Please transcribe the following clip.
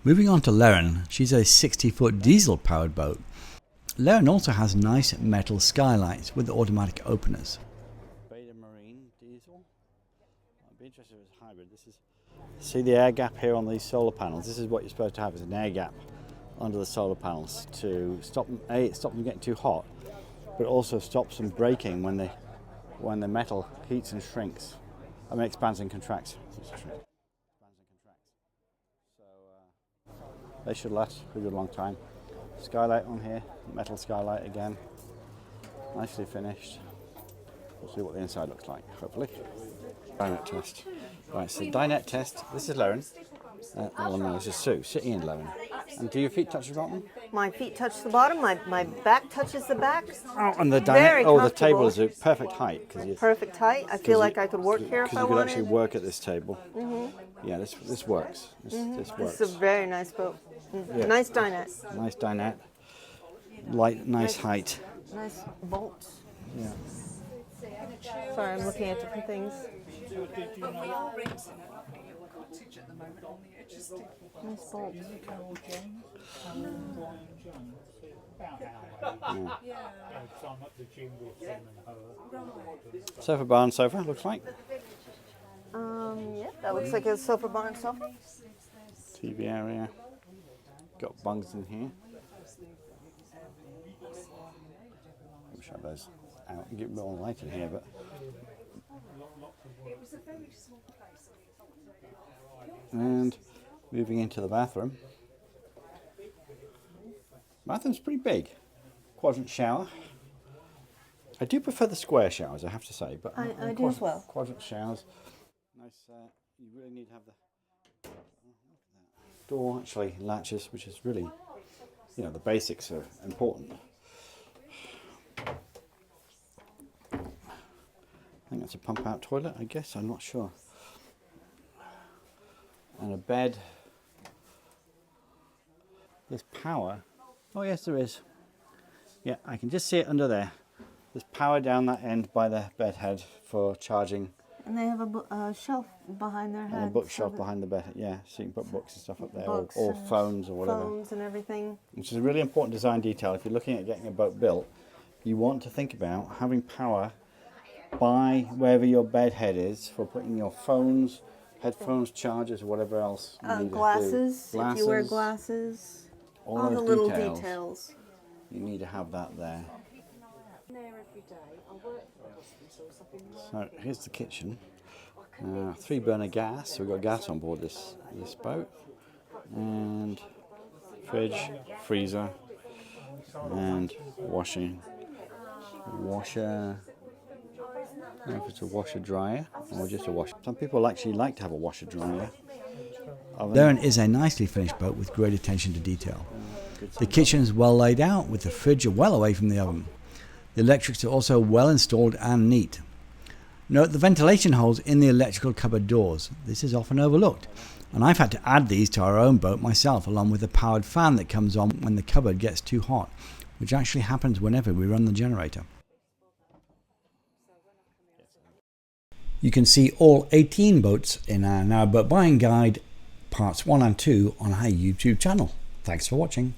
Moving on to Lerryn, she's a 60-foot diesel-powered boat. Lerryn also has nice metal skylights with automatic openers. Beta Marine diesel. I'd be interested if it's hybrid. See the air gap here on these solar panels? This is what you're supposed to have, is an air gap under the solar panels to stop them getting too hot, but also stops them breaking when the metal heats and shrinks. I mean, expands and contracts. So they should last for a good long time. Skylight on here, metal skylight again, nicely finished. We'll see what the inside looks like, hopefully. Dinette test. Right, so dinette test. This is Lerryn. Well, no, this is Sue, sitting in Lerryn. And do your feet touch the bottom? My feet touch the bottom, my back touches the back. Oh, and the dinette, the table is a perfect height. Perfect height. I feel like I could work here if I wanted. You could actually work at this table. Yeah, this works. This works. This is a very nice boat. Yeah. Nice dinette. Nice dinette. Nice height. Nice bolts. Yeah. Sorry, I'm looking at different things. Nice bolts. Sofa barn sofa, looks like. Yeah, that looks like a sofa barn sofa. TV area. Got bungs in here. Let me shut those out and get more light in here, but. And moving into the bathroom. Bathroom's pretty big. Quadrant shower. I do prefer the square showers, I have to say, but I do as well. Quadrant showers. Nice. You really need to have the door actually latches, which is really, the basics are important. I think that's a pump out toilet, I guess, I'm not sure. And a bed. There's power. Oh yes, there is. Yeah, I can just see it under there. There's power down that end by the bed head for charging. And they have a shelf behind their head. And a bookshelf behind the bed, yeah, so you can put books and stuff up there, or phones or whatever. Phones and everything. Which is a really important design detail. If you're looking at getting a boat built, you want to think about having power by wherever your bed head is for putting your phones, headphones, chargers, or whatever else you need glasses, to do. if you wear glasses. All the little details. You need to have that there. So here's the kitchen. 3-burner gas. So we've got gas on board this boat, and fridge, freezer, and washer. I don't know if it's a washer dryer or just a washer. Some people actually like to have a washer dryer. Lerryn is a nicely finished boat with great attention to detail. The kitchen is well laid out with the fridge well away from the oven. The electrics are also well installed and neat. Note the ventilation holes in the electrical cupboard doors. This is often overlooked, and I've had to add these to our own boat myself, along with a powered fan that comes on when the cupboard gets too hot, which actually happens whenever we run the generator. You can see all 18 boats in our Narrowboat buying guide parts 1 and 2 on our YouTube channel. Thanks for watching.